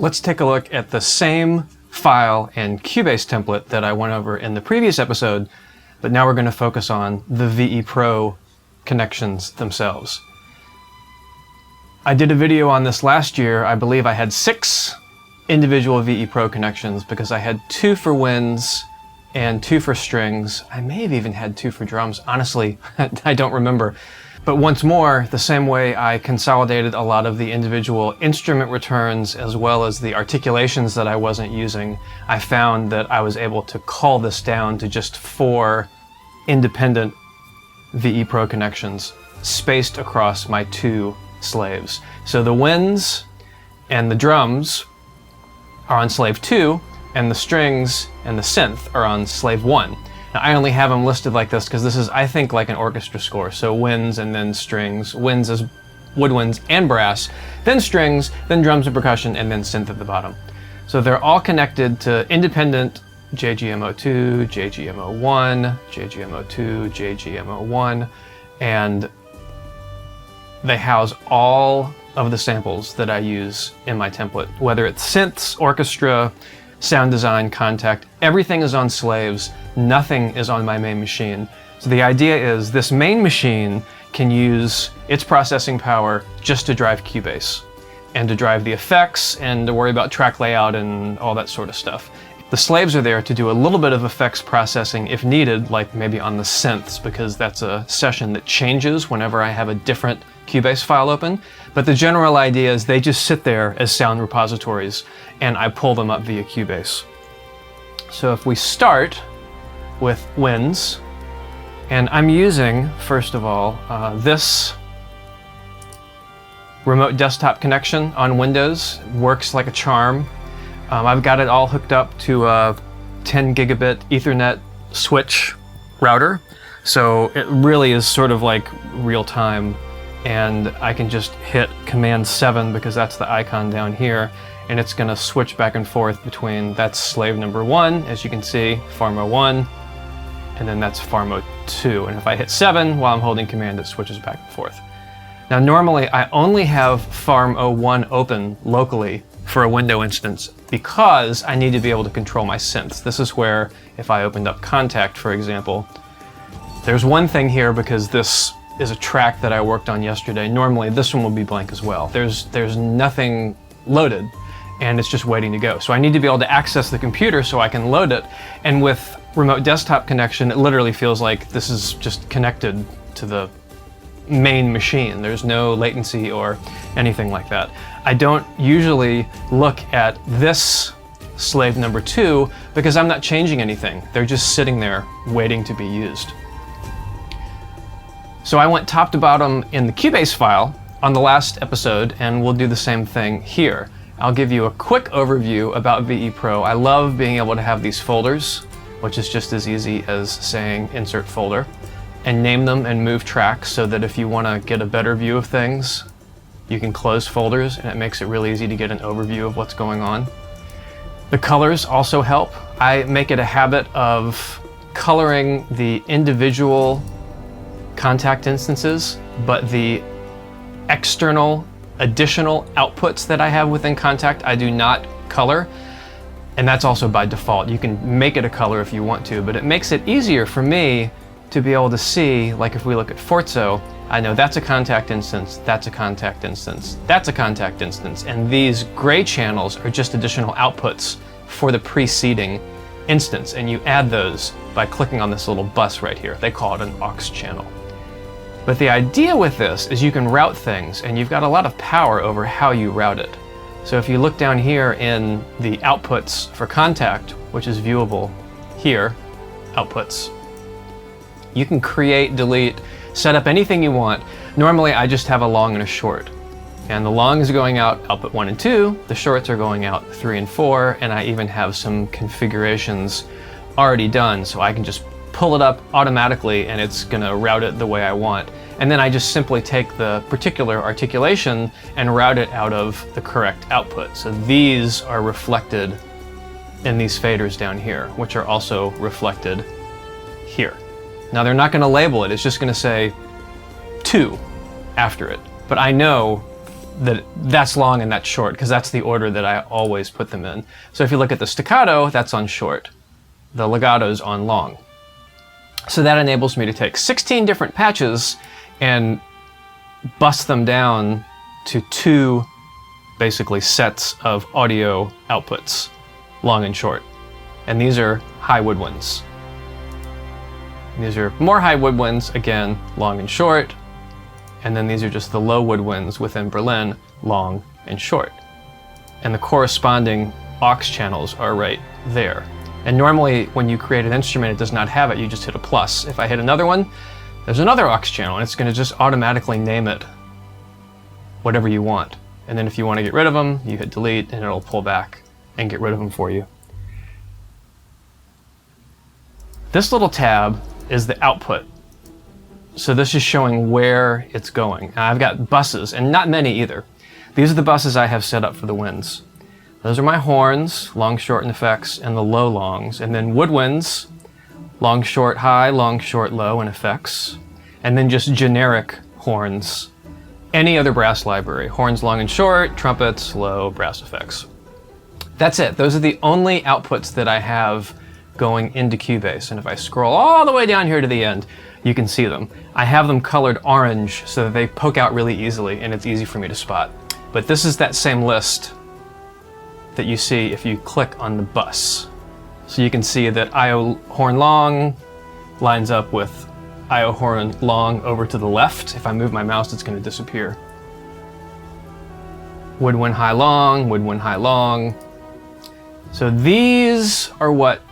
Let's take a look at the same file and Cubase template that I went over in the previous episode, but now we're going to focus on the VE Pro connections themselves. I did a video on this last year. I believe I had 6 individual VE Pro connections because I had 2 for winds and 2 for strings. I may have even had 2 for drums. Honestly, I don't remember. But once more, the same way I consolidated a lot of the individual instrument returns as well as the articulations that I wasn't using, I found that I was able to cull this down to just 4 independent VE Pro connections spaced across my 2 slaves. So the winds and the drums are on slave 2, and the strings and the synth are on slave 1. Now, I only have them listed like this because this is, I think, like an orchestra score. So winds and then strings, winds as woodwinds and brass, then strings, then drums and percussion, and then synth at the bottom. So they're all connected to independent JGM02, JGM01, JGM02, JGM01, and they house all of the samples that I use in my template, whether it's synths, orchestra, sound design, Kontakt, everything is on slaves, nothing is on my main machine. So the idea is this main machine can use its processing power just to drive Cubase and to drive the effects and to worry about track layout and all that sort of stuff. The slaves are there to do a little bit of effects processing if needed, like maybe on the synths, because that's a session that changes whenever I have a different Cubase file open. But the general idea is they just sit there as sound repositories and I pull them up via Cubase. So if we start with winds, and I'm using, first of all, this remote desktop connection on Windows. Works like a charm. I've got it all hooked up to a 10 gigabit Ethernet switch router. So it really is sort of like real time. And I can just hit Command 7 because that's the icon down here. And it's going to switch back and forth between, that's slave number 1, as you can see, Pharma 1, and then that's Pharma 2. And if I hit 7 while I'm holding Command, it switches back and forth. Now normally I only have Pharma 01 open locally for a window instance because I need to be able to control my synths. This is where, if I opened up Kontakt, for example, there's one thing here because this is a track that I worked on yesterday. Normally this one will be blank as well. There's nothing loaded and it's just waiting to go. So I need to be able to access the computer so I can load it. And with remote desktop connection, it literally feels like this is just connected to the main machine. There's no latency or anything like that. I don't usually look at this slave number 2 because I'm not changing anything. They're just sitting there waiting to be used. So I went top to bottom in the Cubase file on the last episode, and we'll do the same thing here. I'll give you a quick overview about VE Pro. I love being able to have these folders, which is just as easy as saying insert folder, and name them and move tracks so that if you want to get a better view of things, you can close folders, and it makes it really easy to get an overview of what's going on. The colors also help. I make it a habit of coloring the individual Kontakt instances, but the external additional outputs that I have within Kontakt, I do not color. And that's also by default. You can make it a color if you want to, but it makes it easier for me to be able to see, like if we look at Forzo, I know that's a Kontakt instance, that's a Kontakt instance, that's a Kontakt instance, and these gray channels are just additional outputs for the preceding instance, and you add those by clicking on this little bus right here. They call it an aux channel. But the idea with this is you can route things, and you've got a lot of power over how you route it. So if you look down here in the outputs for Kontakt, which is viewable here, outputs, you can create, delete, set up anything you want. Normally I just have a long and a short. And the long is going out output 1 and 2, the shorts are going out 3 and 4, and I even have some configurations already done, so I can just pull it up automatically and it's gonna route it the way I want. And then I just simply take the particular articulation and route it out of the correct output. So these are reflected in these faders down here, which are also reflected here. Now they're not gonna label it, it's just gonna say 2 after it. But I know that's long and that's short, because that's the order that I always put them in. So if you look at the staccato, that's on short. The legato's on long. So that enables me to take 16 different patches and bust them down to 2 basically sets of audio outputs, long and short. And these are high woodwinds. These are more high woodwinds, again, long and short. And then these are just the low woodwinds within Berlin, long and short. And the corresponding aux channels are right there. And normally when you create an instrument, it does not have it, you just hit a plus. If I hit another one, there's another aux channel, and it's going to just automatically name it whatever you want. And then if you want to get rid of them, you hit delete and it'll pull back and get rid of them for you. This little tab is the output. So this is showing where it's going. Now I've got buses, and not many either. These are the buses I have set up for the winds. Those are my horns, long, short, and effects, and the low longs. And then woodwinds, long, short, high, long, short, low, and effects. And then just generic horns. Any other brass library. Horns, long and short, trumpets, low, brass effects. That's it. Those are the only outputs that I have going into Cubase. And if I scroll all the way down here to the end, you can see them. I have them colored orange so that they poke out really easily and it's easy for me to spot. But this is that same list that you see if you click on the bus. So you can see that IO horn long lines up with IO horn long over to the left. If I move my mouse, it's going to disappear. Woodwind high long, woodwind high long. So these are what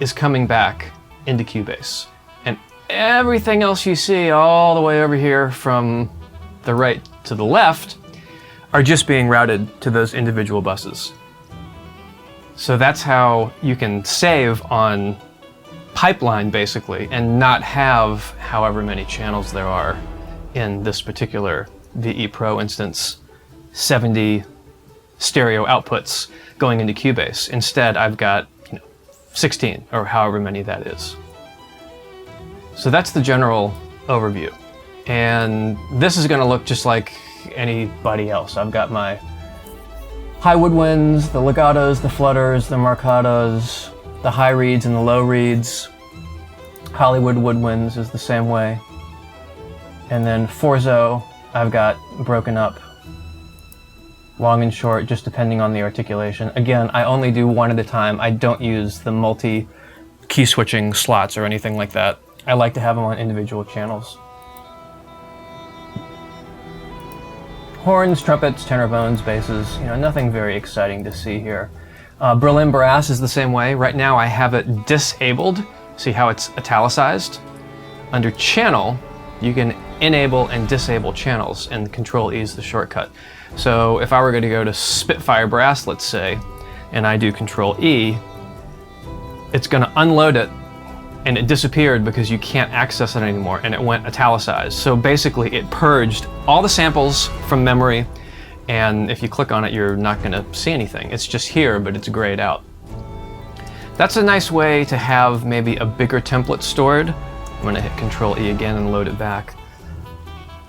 is coming back into Cubase. And everything else you see all the way over here from the right to the left are just being routed to those individual buses. So that's how you can save on pipeline, basically, and not have however many channels there are in this particular VE Pro instance, 70 stereo outputs going into Cubase. Instead, I've got 16, or however many that is. So that's the general overview. And this is going to look just like anybody else. I've got my high woodwinds, the legatos, the flutters, the marcatos, the high reeds and the low reeds. Hollywood woodwinds is the same way. And then Forzo, I've got broken up long and short, just depending on the articulation. Again, I only do one at a time. I don't use the multi-key switching slots or anything like that. I like to have them on individual channels. Horns, trumpets, tenor bones, basses, nothing very exciting to see here. Berlin brass is the same way. Right now I have it disabled. See how it's italicized? Under channel, you can enable and disable channels, and Control E is the shortcut. So if I were going to go to Spitfire brass, let's say, and I do Control E, it's going to unload it, and it disappeared because you can't access it anymore, and it went italicized. So basically it purged all the samples from memory, and if you click on it, you're not going to see anything. It's just here, but it's grayed out. That's a nice way to have maybe a bigger template stored. I'm going to hit Control E again and load it back.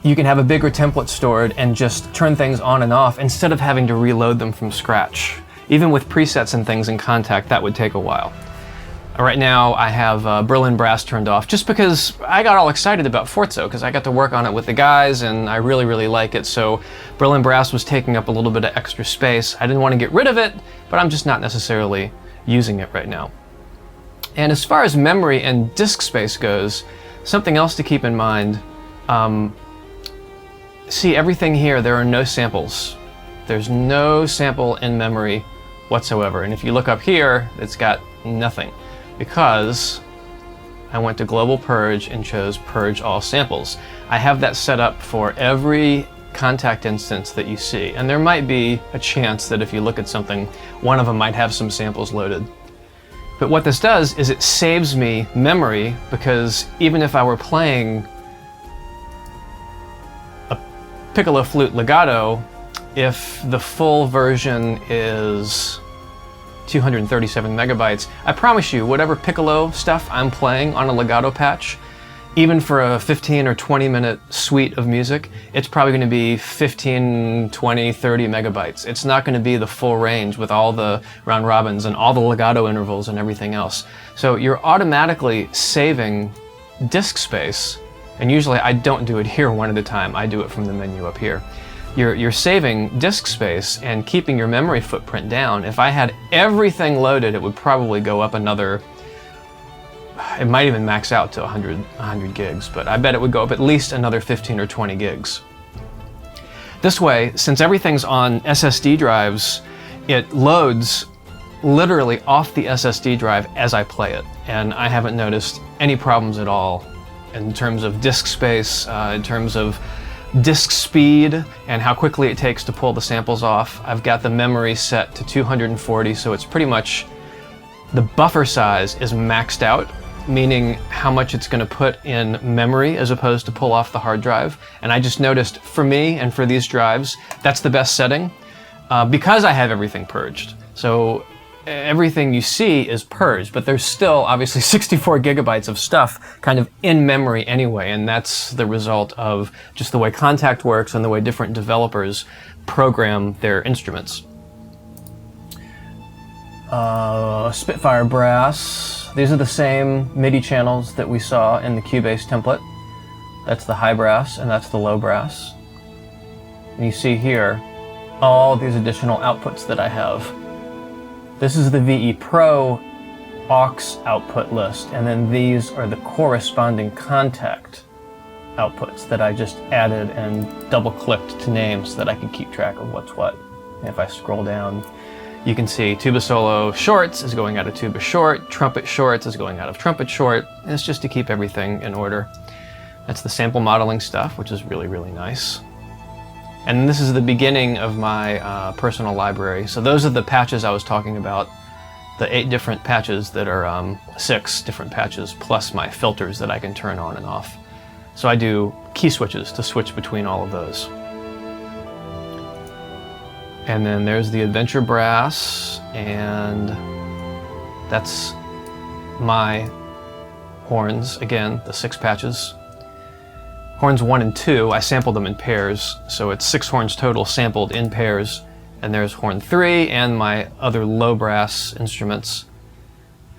You can have a bigger template stored and just turn things on and off instead of having to reload them from scratch. Even with presets and things in Contact, that would take a while. Right now I have Berlin brass turned off just because I got all excited about Forzo because I got to work on it with the guys and I really, really like it. So Berlin brass was taking up a little bit of extra space. I didn't want to get rid of it, but I'm just not necessarily using it right now. And as far as memory and disk space goes, something else to keep in mind, see everything here, there are no samples. There's no sample in memory whatsoever. And if you look up here, it's got nothing because I went to Global Purge and chose Purge All Samples. I have that set up for every Contact instance that you see. And there might be a chance that if you look at something, one of them might have some samples loaded. But what this does is it saves me memory, because even if I were playing a piccolo flute legato, if the full version is 237 megabytes, I promise you, whatever piccolo stuff I'm playing on a legato patch even for a 15 or 20 minute suite of music, it's probably going to be 15, 20, 30 megabytes. It's not going to be the full range with all the round robins and all the legato intervals and everything else. So you're automatically saving disk space, and usually I don't do it here one at a time, I do it from the menu up here. You're saving disk space and keeping your memory footprint down. If I had everything loaded, it would probably go up another, it might even max out to 100 gigs, but I bet it would go up at least another 15 or 20 gigs. This way, since everything's on SSD drives, it loads literally off the SSD drive as I play it, and I haven't noticed any problems at all in terms of disk space, in terms of disk speed and how quickly it takes to pull the samples off. I've got the memory set to 240, so it's pretty much, the buffer size is maxed out, meaning how much it's going to put in memory as opposed to pull off the hard drive. And I just noticed for me and for these drives, that's the best setting because I have everything purged. So everything you see is purged, but there's still obviously 64 gigabytes of stuff kind of in memory anyway, and that's the result of just the way Kontakt works and the way different developers program their instruments. Spitfire brass. These are the same MIDI channels that we saw in the Cubase template. That's the high brass and that's the low brass. And you see here all these additional outputs that I have. This is the VE Pro aux output list, and then these are the corresponding Kontakt outputs that I just added and double-clicked to name so that I could keep track of what's what. And if I scroll down, you can see tuba solo shorts is going out of tuba short, trumpet shorts is going out of trumpet short, and it's just to keep everything in order. That's the sample modeling stuff, which is really, really nice. And this is the beginning of my personal library. So those are the patches I was talking about, the 8 different patches that are 6 different patches, plus my filters that I can turn on and off. So I do key switches to switch between all of those. And then there's the Adventure Brass, and that's my horns, again, the 6 patches. Horns 1 and 2, I sampled them in pairs, so it's 6 horns total sampled in pairs. And there's horn 3 and my other low brass instruments.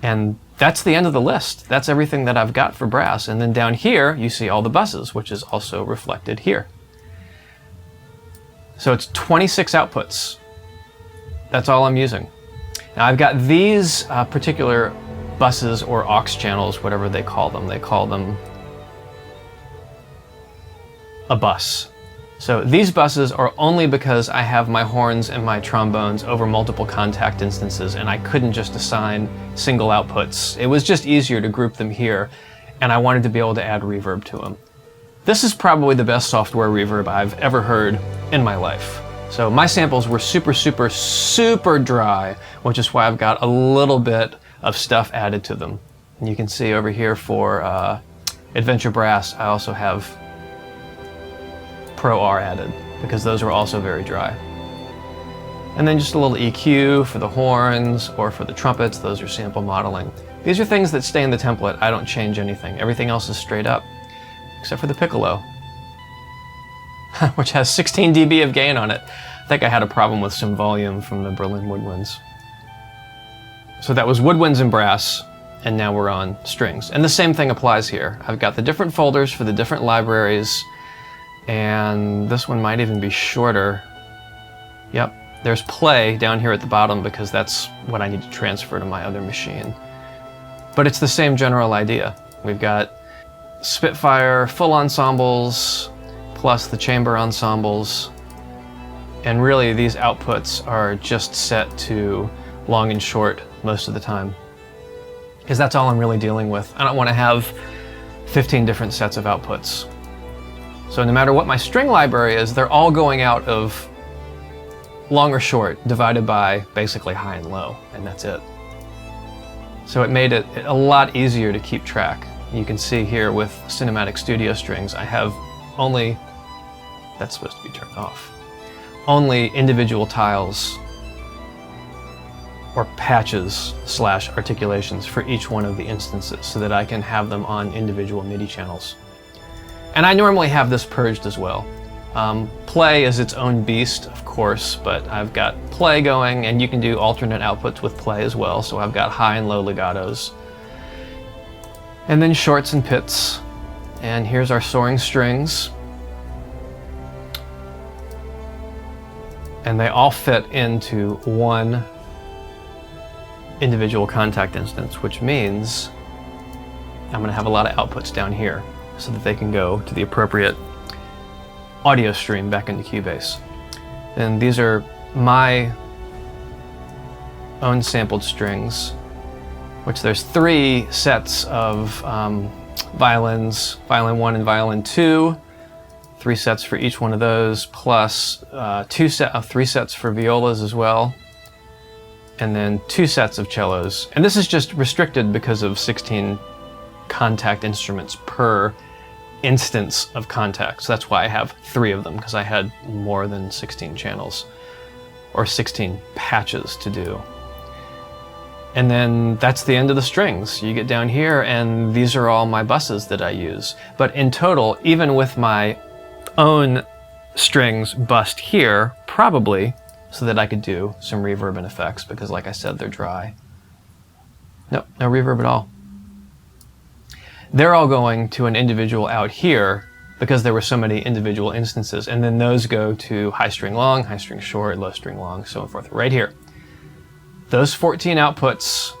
And that's the end of the list. That's everything that I've got for brass. And then down here, you see all the buses, which is also reflected here. So it's 26 outputs. That's all I'm using. Now I've got these particular buses or aux channels, whatever they call them. They call them a bus. So these buses are only because I have my horns and my trombones over multiple Kontakt instances, and I couldn't just assign single outputs. It was just easier to group them here, and I wanted to be able to add reverb to them. This is probably the best software reverb I've ever heard in my life. So my samples were super, super, super dry, which is why I've got a little bit of stuff added to them. And you can see over here for Adventure Brass, I also have Pro R added, because those are also very dry. And then just a little EQ for the horns or for the trumpets, those are sample modeling. These are things that stay in the template. I don't change anything. Everything else is straight up, except for the piccolo, which has 16 dB of gain on it. I think I had a problem with some volume from the Berlin woodwinds. So that was woodwinds and brass, and now we're on strings. And the same thing applies here. I've got the different folders for the different libraries, and this one might even be shorter. Yep, there's play down here at the bottom because that's what I need to transfer to my other machine. But it's the same general idea. We've got Spitfire full ensembles plus the chamber ensembles, and really these outputs are just set to long and short most of the time, because that's all I'm really dealing with. I don't want to have 15 different sets of outputs. So no matter what my string library is, they're all going out of long or short divided by basically high and low, and that's it. So it made it a lot easier to keep track. You can see here with Cinematic Studio strings, I have only, that's supposed to be turned off, only individual tiles or patches / articulations for each one of the instances so that I can have them on individual MIDI channels. And I normally have this purged as well. Play is its own beast, of course, but I've got play going, and you can do alternate outputs with play as well, so I've got high and low legatos. And then shorts and pits. And here's our soaring strings. And they all fit into one individual contact instance, which means I'm going to have a lot of outputs down here so that they can go to the appropriate audio stream back into Cubase. And these are my own sampled strings, which there's 3 sets of violins, violin 1 and violin 2, 3 sets for each one of those, plus 3 sets for violas as well, and then 2 sets of cellos. And this is just restricted because of 16 contact instruments per instance of contact. So that's why I have 3 of them, because I had more than 16 channels or 16 patches to do. And then that's the end of the strings. You get down here and these are all my buses that I use. But in total, even with my own strings bussed here, probably so that I could do some reverb and effects, because like I said, they're dry. Nope, no reverb at all. They're all going to an individual out here because there were so many individual instances, and then those go to high string long, high string short, low string long, so forth, right here. Those 14 outputs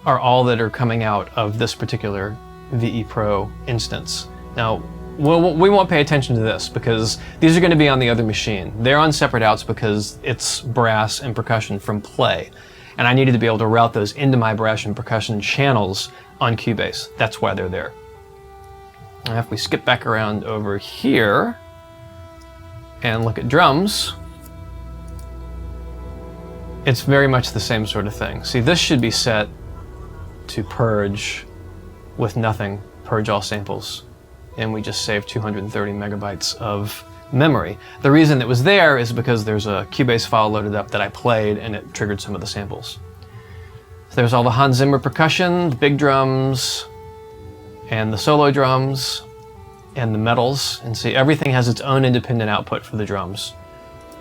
are all that are coming out of this particular VE Pro instance. Now, we won't pay attention to this because these are going to be on the other machine. They're on separate outs because it's brass and percussion from play, and I needed to be able to route those into my brass and percussion channels on Cubase. That's why they're there. Now if we skip back around over here and look at drums, it's very much the same sort of thing. See, this should be set to purge with nothing, purge all samples, and we just saved 230 megabytes of memory. The reason it was there is because there's a Cubase file loaded up that I played and it triggered some of the samples. So there's all the Hans Zimmer percussion, the big drums, and the solo drums, and the medals. And see, everything has its own independent output for the drums.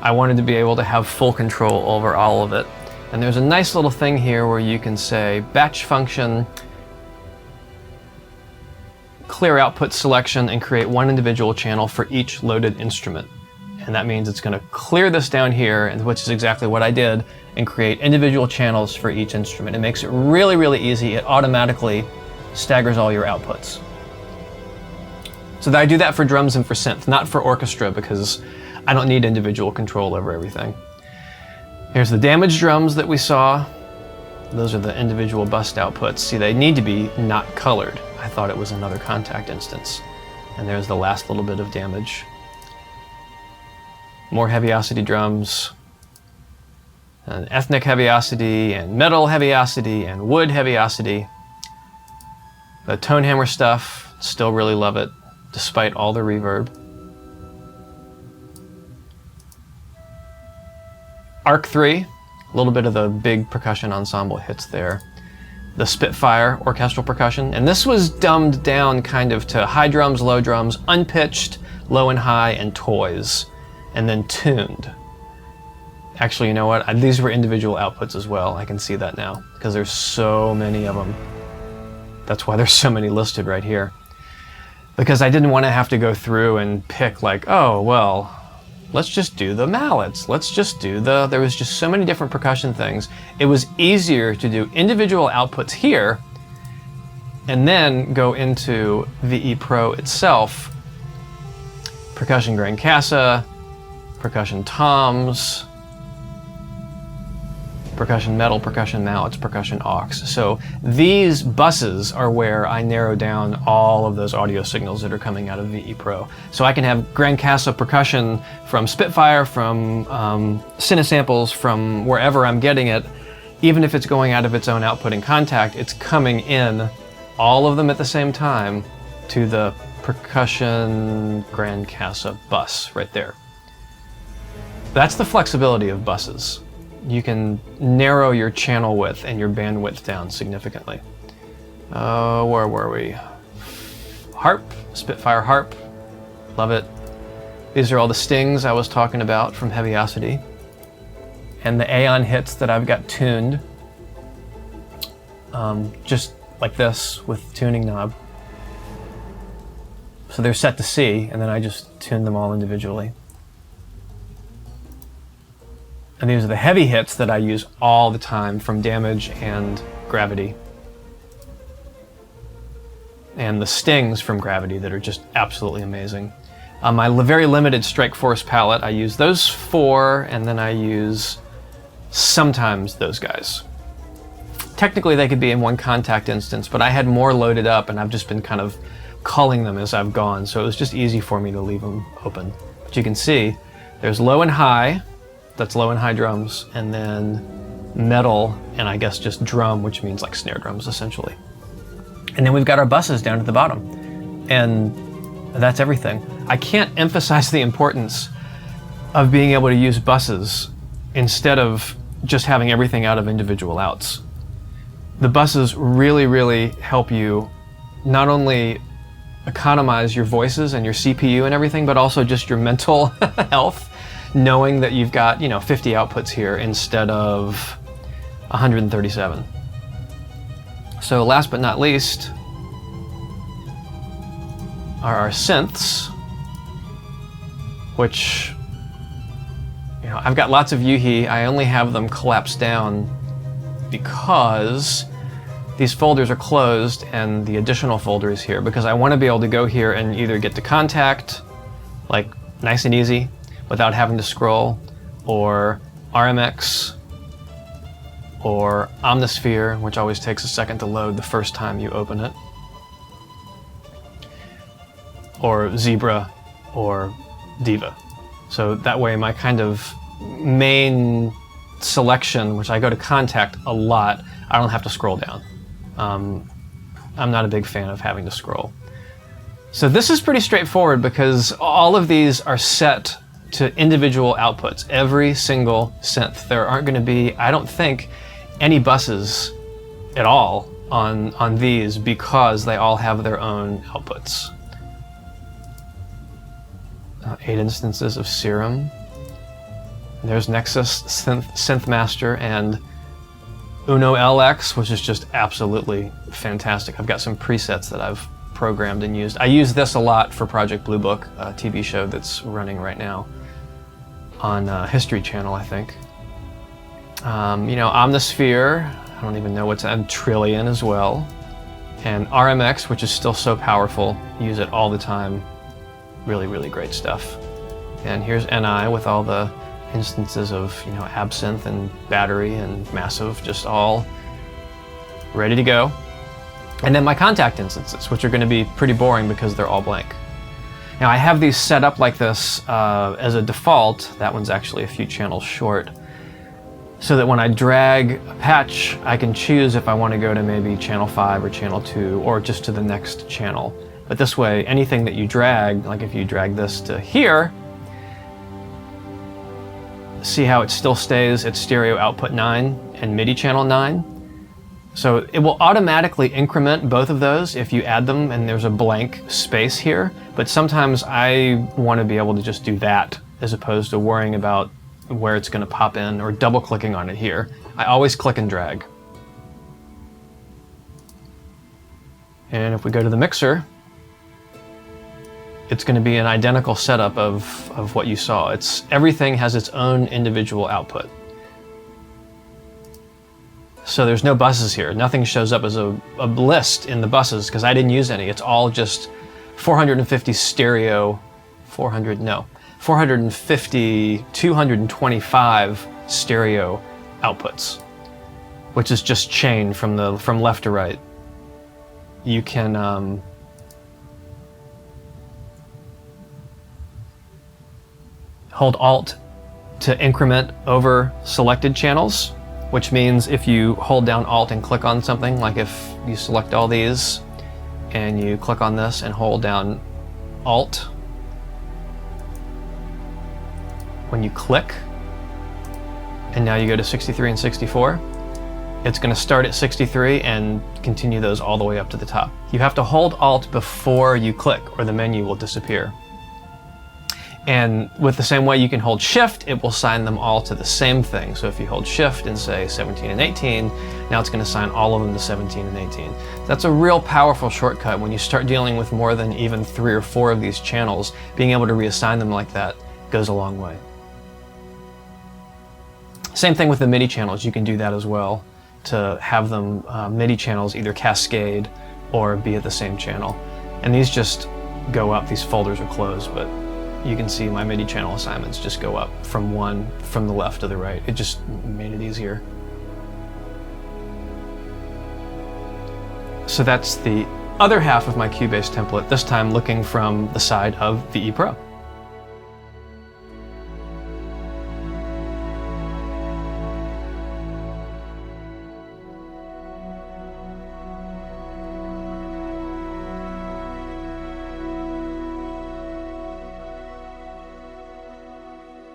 I wanted to be able to have full control over all of it. And there's a nice little thing here where you can say batch function, clear output selection, and create one individual channel for each loaded instrument. And that means it's going to clear this down here, and which is exactly what I did, and create individual channels for each instrument. It makes it really, really easy. It automatically staggers all your outputs. So I do that for drums and for synth, not for orchestra, because I don't need individual control over everything. Here's the damaged drums that we saw. Those are the individual bust outputs. See, they need to be not colored. I thought it was another contact instance. And there's the last little bit of damage. More Heavyocity drums, and ethnic Heavyocity, and metal Heavyocity, and wood Heavyocity. The tone hammer stuff, still really love it, despite all the reverb. Arc 3, a little bit of the big percussion ensemble hits there. The Spitfire orchestral percussion, and this was dumbed down kind of to high drums, low drums, unpitched, low and high, and toys, and then tuned. Actually, you know what? These were individual outputs as well. I can see that now, because there's so many of them. That's why there's so many listed right here. Because I didn't want to have to go through and pick like, oh, well, let's just do the mallets. Let's just do there was just so many different percussion things. It was easier to do individual outputs here and then go into VE Pro itself. Percussion Grand Casa, percussion toms, percussion metal, percussion mallets, percussion aux. So these buses are where I narrow down all of those audio signals that are coming out of VE Pro. So I can have Grand Casa percussion from Spitfire, from Cinesamples, from wherever I'm getting it. Even if it's going out of its own output in contact, it's coming in, all of them at the same time, to the percussion Grand Casa bus right there. That's the flexibility of buses. you can narrow your channel width and your bandwidth down significantly. Where were we? Harp, Spitfire harp, love it. These are all the stings I was talking about from Heavyocity. And the Aeon hits that I've got tuned, just like this with tuning knob. So they're set to C, and then I just tune them all individually. And these are the heavy hits that I use all the time from Damage and Gravity. And the stings from Gravity that are just absolutely amazing. On my very limited Strike Force palette, I use those 4, and then I use sometimes those guys. Technically they could be in one contact instance, but I had more loaded up and I've just been kind of culling them as I've gone, so it was just easy for me to leave them open. But you can see there's low and high, that's low and high drums, and then metal, and I guess just drum, which means like snare drums essentially. And then we've got our buses down at the bottom, and that's everything. I can't emphasize the importance of being able to use buses instead of just having everything out of individual outs. The buses really, really help you not only economize your voices and your CPU and everything, but also just your mental health, knowing that you've got, 50 outputs here instead of 137. So last but not least are our synths, which, I've got lots of Yuhi. I only have them collapsed down because these folders are closed and the additional folder is here, because I want to be able to go here and either get to contact, like nice and easy, without having to scroll, or RMX, or Omnisphere, which always takes a second to load the first time you open it, or Zebra, or Diva. So that way my kind of main selection, which I go to contact a lot, I don't have to scroll down. I'm not a big fan of having to scroll. So this is pretty straightforward because all of these are set to individual outputs, every single synth. There aren't going to be, I don't think, any buses at all on these because they all have their own outputs. 8 instances of Serum. There's Nexus, Synth Master, and Uno LX, which is just absolutely fantastic. I've got some presets that I've programmed and used. I use this a lot for Project Blue Book, a TV show that's running right now on History Channel, I think. Omnisphere, I don't even know what's on, Trillion as well. And RMX, which is still so powerful, use it all the time. Really, really great stuff. And here's NI with all the instances of, Absinthe and Battery and Massive, just all ready to go. And then my contact instances, which are going to be pretty boring because they're all blank. Now I have these set up like this as a default. That one's actually a few channels short, so that when I drag a patch, I can choose if I want to go to maybe channel 5 or channel 2, or just to the next channel. But this way, anything that you drag, like if you drag this to here, see how it still stays at stereo output 9 and MIDI channel 9? So it will automatically increment both of those if you add them and there's a blank space here, but sometimes I want to be able to just do that as opposed to worrying about where it's going to pop in or double clicking on it here. I always click and drag. And if we go to the mixer, it's going to be an identical setup of what you saw. Everything has its own individual output. So there's no buses here. Nothing shows up as a list in the buses because I didn't use any. It's all just 450 stereo, 450, 225 stereo outputs, which is just chain from left to right. You can hold Alt to increment over selected channels, which means if you hold down Alt and click on something, like if you select all these and you click on this and hold down Alt, when you click, and now you go to 63 and 64, it's going to start at 63 and continue those all the way up to the top. You have to hold Alt before you click, or the menu will disappear. And with the same way you can hold Shift, it will assign them all to the same thing. So if you hold Shift and say 17 and 18, now it's going to assign all of them to 17 and 18. That's a real powerful shortcut. When you start dealing with more than even 3 or 4 of these channels, being able to reassign them like that goes a long way. Same thing with the MIDI channels. You can do that as well, to have them MIDI channels either cascade or be at the same channel. And these just go up. These folders are closed, but you can see my MIDI channel assignments just go up from the left to the right. It just made it easier. So that's the other half of my Cubase template, this time looking from the side of VE Pro.